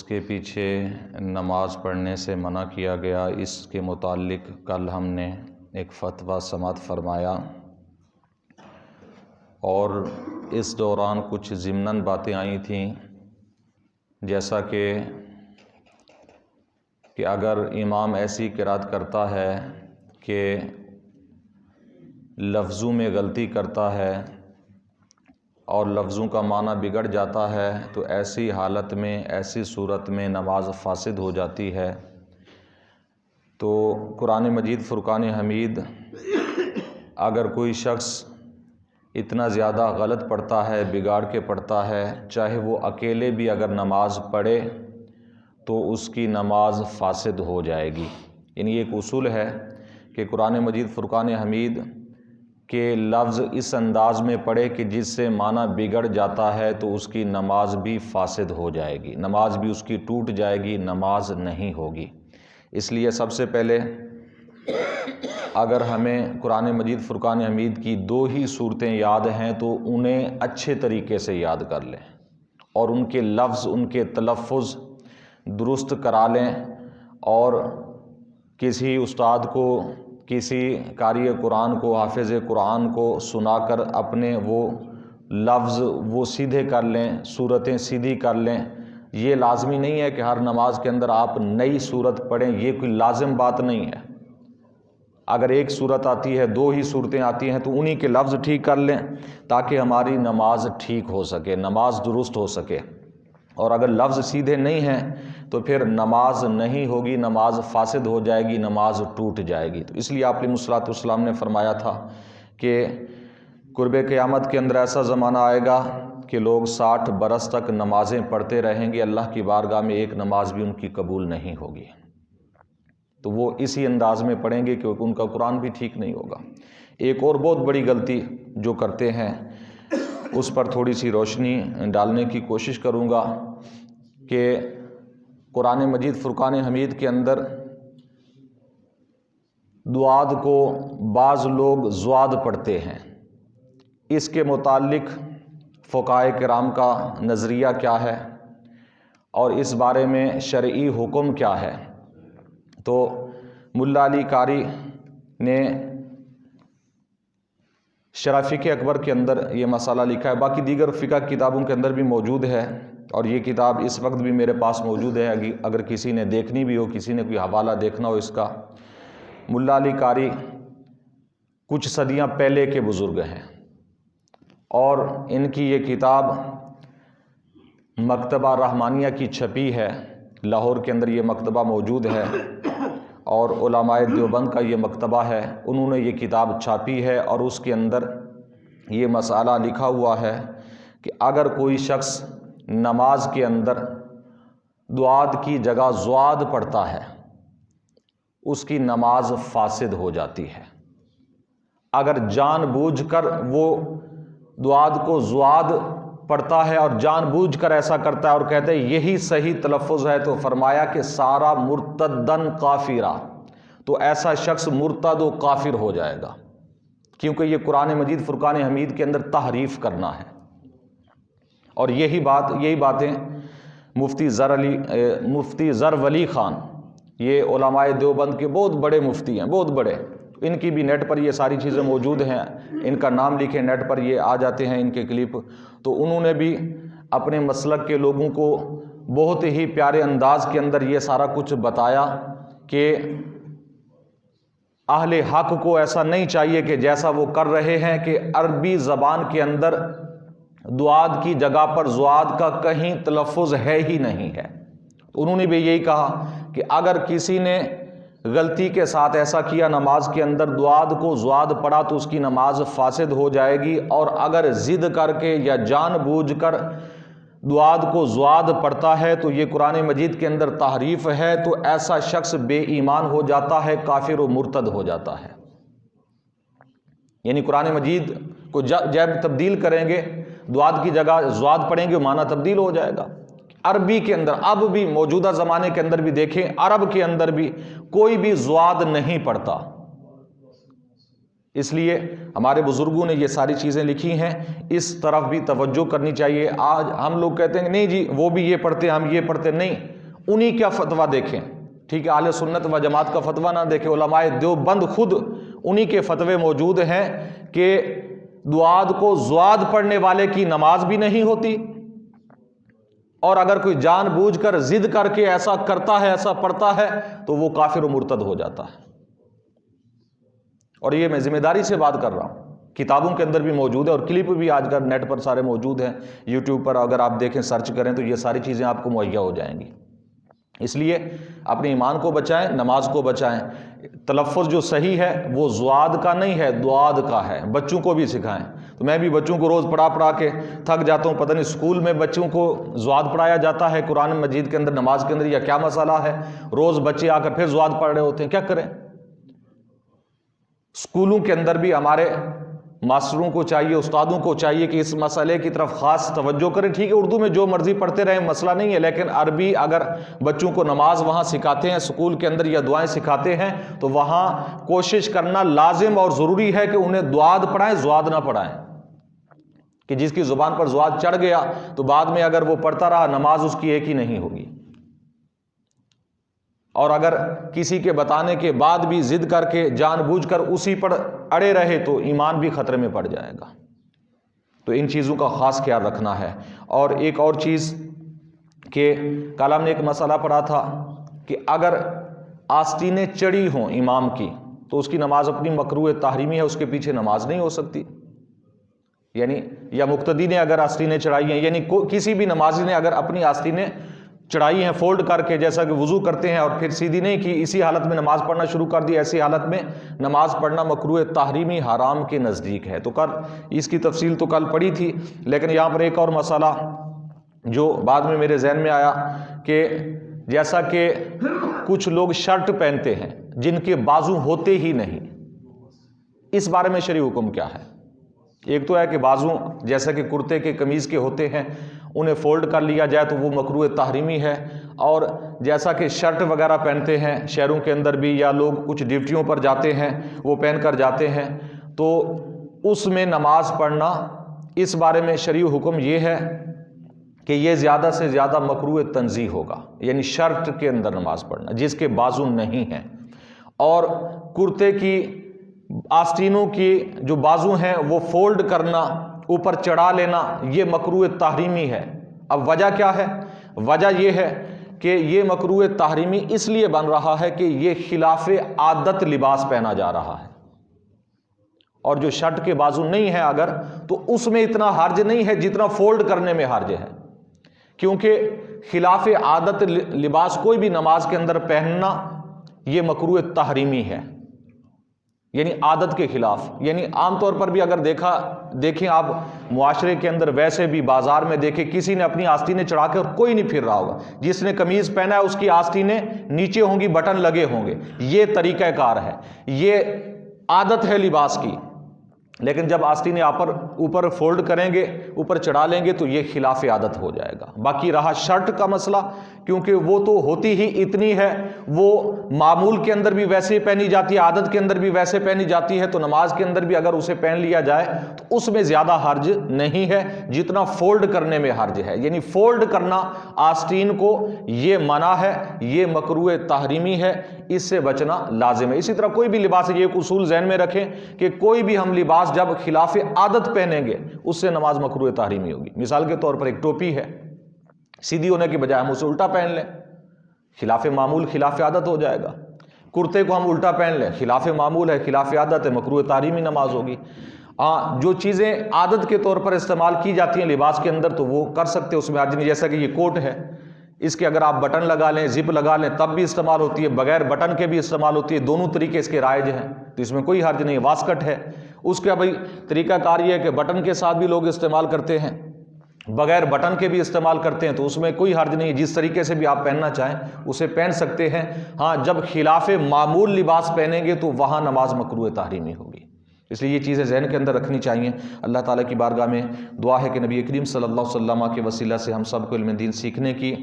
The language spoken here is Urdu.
کے پیچھے نماز پڑھنے سے منع کیا گیا، اس کے متعلق کل ہم نے ایک فتویٰ سماعت فرمایا اور اس دوران کچھ ضمناً باتیں آئی تھیں، جیسا کہ اگر امام ایسی قرات کرتا ہے کہ لفظوں میں غلطی کرتا ہے اور لفظوں کا معنی بگڑ جاتا ہے تو ایسی حالت میں، ایسی صورت میں نماز فاسد ہو جاتی ہے۔ تو قرآن مجید فرقان حمید اگر کوئی شخص اتنا زیادہ غلط پڑھتا ہے، بگاڑ کے پڑھتا ہے، چاہے وہ اکیلے بھی اگر نماز پڑھے تو اس کی نماز فاسد ہو جائے گی۔ یعنی ایک اصول ہے کہ قرآن مجید فرقان حمید کے لفظ اس انداز میں پڑھے کہ جس سے معنی بگڑ جاتا ہے تو اس کی نماز بھی فاسد ہو جائے گی، نماز بھی اس کی ٹوٹ جائے گی، نماز نہیں ہوگی۔ اس لیے سب سے پہلے اگر ہمیں قرآن مجید فرقان حمید کی 2 ہی صورتیں یاد ہیں تو انہیں اچھے طریقے سے یاد کر لیں اور ان کے لفظ، ان کے تلفظ درست کرا لیں، اور کسی استاد کو، کسی قاری قرآن کو، حافظ قرآن کو سنا کر اپنے وہ لفظ وہ سیدھے کر لیں، صورتیں سیدھی کر لیں۔ یہ لازمی نہیں ہے کہ ہر نماز کے اندر آپ نئی صورت پڑھیں، یہ کوئی لازم بات نہیں ہے۔ اگر ایک صورت آتی ہے، 2 ہی صورتیں آتی ہیں تو انہی کے لفظ ٹھیک کر لیں تاکہ ہماری نماز ٹھیک ہو سکے، نماز درست ہو سکے۔ اور اگر لفظ سیدھے نہیں ہیں تو پھر نماز نہیں ہوگی، نماز فاسد ہو جائے گی، نماز ٹوٹ جائے گی۔ تو اس لیے آپ علیہ الصلوۃ والسلام نے فرمایا تھا کہ قرب قیامت کے اندر ایسا زمانہ آئے گا کہ لوگ 60 برس تک نمازیں پڑھتے رہیں گے، اللہ کی بارگاہ میں ایک نماز بھی ان کی قبول نہیں ہوگی۔ تو وہ اسی انداز میں پڑھیں گے کیونکہ ان کا قرآن بھی ٹھیک نہیں ہوگا۔ ایک اور بہت بڑی غلطی جو کرتے ہیں اس پر تھوڑی سی روشنی ڈالنے کی کوشش کروں گا کہ قرآن مجید فرقان حمید کے اندر دعاد کو بعض لوگ زواد پڑھتے ہیں۔ اس کے متعلق فقہائے کرام کا نظریہ کیا ہے اور اس بارے میں شرعی حکم کیا ہے؟ تو ملا علی قاری نے شرح فقہ اکبر کے اندر یہ مسئلہ لکھا ہے، باقی دیگر فقہ کتابوں کے اندر بھی موجود ہے، اور یہ کتاب اس وقت بھی میرے پاس موجود ہے، اگر کسی نے دیکھنی بھی ہو، کسی نے کوئی حوالہ دیکھنا ہو اس کا۔ ملا علی قاری کچھ صدیاں پہلے کے بزرگ ہیں اور ان کی یہ کتاب مکتبہ رحمانیہ کی چھپی ہے، لاہور کے اندر یہ مکتبہ موجود ہے، اور علماء دیوبند کا یہ مکتبہ ہے، انہوں نے یہ کتاب چھاپی ہے، اور اس کے اندر یہ مسئلہ لکھا ہوا ہے کہ اگر کوئی شخص نماز کے اندر دعاد کی جگہ زواد پڑھتا ہے اس کی نماز فاسد ہو جاتی ہے۔ اگر جان بوجھ کر وہ دعاد کو زواد پڑھتا ہے اور جان بوجھ کر ایسا کرتا ہے اور کہتے ہیں یہی صحیح تلفظ ہے، تو فرمایا کہ سارا مرتدن کافرا، تو ایسا شخص مرتد و کافر ہو جائے گا، کیونکہ یہ قرآن مجید فرقان حمید کے اندر تحریف کرنا ہے۔ اور یہی باتیں مفتی زر ولی خان، یہ علماء دیوبند کے بہت بڑے مفتی ہیں، بہت بڑے، ان کی بھی نیٹ پر یہ ساری چیزیں موجود ہیں، ان کا نام لکھیں نیٹ پر یہ آ جاتے ہیں ان کے کلپ۔ تو انہوں نے بھی اپنے مسلک کے لوگوں کو بہت ہی پیارے انداز کے اندر یہ سارا کچھ بتایا کہ اہل حق کو ایسا نہیں چاہیے کہ جیسا وہ کر رہے ہیں کہ عربی زبان کے اندر دعاد کی جگہ پر زواد کا کہیں تلفظ ہے ہی نہیں ہے۔ انہوں نے بھی یہی کہا کہ اگر کسی نے غلطی کے ساتھ ایسا کیا، نماز کے اندر دعاد کو زواد پڑھا تو اس کی نماز فاسد ہو جائے گی، اور اگر ضد کر کے یا جان بوجھ کر دعاد کو زواد پڑھتا ہے تو یہ قرآن مجید کے اندر تحریف ہے، تو ایسا شخص بے ایمان ہو جاتا ہے، کافر و مرتد ہو جاتا ہے۔ یعنی قرآن مجید کو جب تبدیل کریں گے، دعاد کی جگہ زواد پڑھیں گے، معنی تبدیل ہو جائے گا۔ عربی کے اندر اب بھی موجودہ زمانے کے اندر بھی دیکھیں، عرب کے اندر بھی کوئی بھی زواد نہیں پڑھتا۔ اس لیے ہمارے بزرگوں نے یہ ساری چیزیں لکھی ہیں، اس طرف بھی توجہ کرنی چاہیے۔ آج ہم لوگ کہتے ہیں نہیں جی وہ بھی یہ پڑھتے ہیں، ہم یہ پڑھتے نہیں۔ انہی کا فتویٰ دیکھیں، ٹھیک ہے، اہل سنت و جماعت کا فتویٰ نہ دیکھیں، علماء دیوبند خود انہی کے فتوے موجود ہیں کہ دعاد کو زواد پڑھنے والے کی نماز بھی نہیں ہوتی، اور اگر کوئی جان بوجھ کر ضد کر کے ایسا کرتا ہے، ایسا پڑھتا ہے، تو وہ کافر و مرتد ہو جاتا ہے۔ اور یہ میں ذمہ داری سے بات کر رہا ہوں، کتابوں کے اندر بھی موجود ہے، اور کلپ بھی آج کل نیٹ پر سارے موجود ہیں، یوٹیوب پر اگر آپ دیکھیں، سرچ کریں تو یہ ساری چیزیں آپ کو مہیا ہو جائیں گی۔ اس لیے اپنے ایمان کو بچائیں، نماز کو بچائیں۔ تلفظ جو صحیح ہے وہ زواد کا نہیں ہے، دعاد کا ہے، بچوں کو بھی سکھائیں۔ تو میں بھی بچوں کو روز پڑھا کے تھک جاتا ہوں، پتہ نہیں اسکول میں بچوں کو زواد پڑھایا جاتا ہے قرآن مجید کے اندر، نماز کے اندر، یا کیا مسئلہ ہے؟ روز بچے آ کر پھر زواد پڑھ رہے ہوتے ہیں، کیا کریں؟ اسکولوں کے اندر بھی ہمارے ماسٹروں کو چاہیے، استادوں کو چاہیے کہ اس مسئلے کی طرف خاص توجہ کریں۔ ٹھیک ہے، اردو میں جو مرضی پڑھتے رہیں، مسئلہ نہیں ہے، لیکن عربی اگر بچوں کو نماز وہاں سکھاتے ہیں اسکول کے اندر، یا دعائیں سکھاتے ہیں، تو وہاں کوشش کرنا لازم اور ضروری ہے کہ انہیں دعاد پڑھائیں، زواد نہ پڑھائیں، کہ جس کی زبان پر زواد چڑھ گیا تو بعد میں اگر وہ پڑھتا رہا، نماز اس کی ایک ہی نہیں ہوگی۔ اور اگر کسی کے بتانے کے بعد بھی ضد کر کے جان بوجھ کر اسی پر اڑے رہے تو ایمان بھی خطرے میں پڑ جائے گا۔ تو ان چیزوں کا خاص خیال رکھنا ہے۔ اور ایک اور چیز کہ کل ہم نے ایک مسئلہ پڑھا تھا کہ اگر آستینیں چڑھی ہوں امام کی تو اس کی نماز اپنی مکروہ تحریمی ہے، اس کے پیچھے نماز نہیں ہو سکتی، یعنی یا مقتدی نے اگر آستینیں چڑھائی ہیں، یعنی کسی بھی نمازی نے اگر اپنی آستینیں چڑھائی ہیں فولڈ کر کے، جیسا کہ وضو کرتے ہیں اور پھر سیدھی نہیں کی، اسی حالت میں نماز پڑھنا شروع کر دی، ایسی حالت میں نماز پڑھنا مکروہ تحریمی حرام کے نزدیک ہے۔ تو کل اس کی تفصیل تو کل پڑھی تھی، لیکن یہاں پر ایک اور مسئلہ جو بعد میں میرے ذہن میں آیا کہ جیسا کہ کچھ لوگ شرٹ پہنتے ہیں جن کے بازو ہوتے ہی نہیں، اس بارے میں شرعی حکم کیا ہے؟ ایک تو ہے کہ بازو جیسا کہ کرتے کے قمیض کے ہوتے ہیں انہیں فولڈ کر لیا جائے تو وہ مکروہ تحریمی ہے، اور جیسا کہ شرٹ وغیرہ پہنتے ہیں شہروں کے اندر بھی، یا لوگ کچھ ڈیوٹیوں پر جاتے ہیں وہ پہن کر جاتے ہیں، تو اس میں نماز پڑھنا، اس بارے میں شرعی حکم یہ ہے کہ یہ زیادہ سے زیادہ مکروہ تنزیہ ہوگا، یعنی شرٹ کے اندر نماز پڑھنا جس کے بازو نہیں ہیں، اور کرتے کی آستینوں کی جو بازو ہیں وہ فولڈ کرنا، اوپر چڑھا لینا، یہ مکروہ تحریمی ہے۔ اب وجہ کیا ہے؟ وجہ یہ ہے کہ یہ مکروہ تحریمی اس لیے بن رہا ہے کہ یہ خلاف عادت لباس پہنا جا رہا ہے، اور جو شرٹ کے بازو نہیں ہے اگر، تو اس میں اتنا حرج نہیں ہے جتنا فولڈ کرنے میں حرج ہے، کیونکہ خلاف عادت لباس کوئی بھی نماز کے اندر پہننا یہ مکروہ تحریمی ہے، یعنی عادت کے خلاف۔ یعنی عام طور پر بھی اگر دیکھیں آپ معاشرے کے اندر، ویسے بھی بازار میں دیکھیں، کسی نے اپنی آستینیں چڑھا کے اور کوئی نہیں پھر رہا ہوگا، جس نے قمیض پہنا ہے اس کی آستینیں نیچے ہوں گی، بٹن لگے ہوں گے، یہ طریقہ کار ہے، یہ عادت ہے لباس کی۔ لیکن جب آستینیں اوپر فولڈ کریں گے، اوپر چڑھا لیں گے، تو یہ خلاف عادت ہو جائے گا۔ باقی رہا شرٹ کا مسئلہ، کیونکہ وہ تو ہوتی ہی اتنی ہے، وہ معمول کے اندر بھی ویسے پہنی جاتی ہے، عادت کے اندر بھی ویسے پہنی جاتی ہے، تو نماز کے اندر بھی اگر اسے پہن لیا جائے تو اس میں زیادہ حرج نہیں ہے جتنا فولڈ کرنے میں حرج ہے۔ یعنی فولڈ کرنا آستین کو یہ منع ہے، یہ مکروہ تحریمی ہے، اس سے بچنا لازم ہے۔ اسی طرح کوئی بھی لباس ہے، یہ ایک اصول ذہن میں رکھیں کہ کوئی بھی ہم لباس جب خلاف عادت پہنیں گے اس سے نماز مکروہ تحریمی ہوگی۔ مثال کے طور پر ایک ٹوپی ہے، سیدھی ہونے کے بجائے ہم اسے الٹا پہن لیں، خلاف معمول، خلاف عادت ہو جائے گا۔ کرتے کو ہم الٹا پہن لیں، خلاف معمول ہے، خلاف عادت ہے، مکروہ تحریمی نماز ہوگی۔ جو چیزیں عادت کے طور پر استعمال کی جاتی ہیں لباس کے اندر تو وہ کر سکتے، اس میں حرج نہیں۔ جیسا کہ یہ کوٹ ہے، اس کے اگر آپ بٹن لگا لیں، زپ لگا لیں، تب بھی استعمال ہوتی ہے، بغیر بٹن کے بھی استعمال ہوتی ہے، دونوں طریقے اس کے رائج ہیں، تو اس میں کوئی حرج نہیں۔ واسکٹ ہے، اس کا بھائی طریقہ کار یہ ہے کہ بٹن کے ساتھ بھی لوگ استعمال کرتے ہیں، بغیر بٹن کے بھی استعمال کرتے ہیں، تو اس میں کوئی حرج نہیں، جس طریقے سے بھی آپ پہننا چاہیں اسے پہن سکتے ہیں۔ ہاں، جب خلاف معمول لباس پہنیں گے تو وہاں نماز مکروہ تحریمی ہوگی۔ اس لیے یہ چیزیں ذہن کے اندر رکھنی چاہیے۔ اللہ تعالیٰ کی بارگاہ میں دعا ہے کہ نبی کریم صلی اللہ علیہ وسلم کے وسیلہ سے ہم سب کو علم دین سیکھنے کی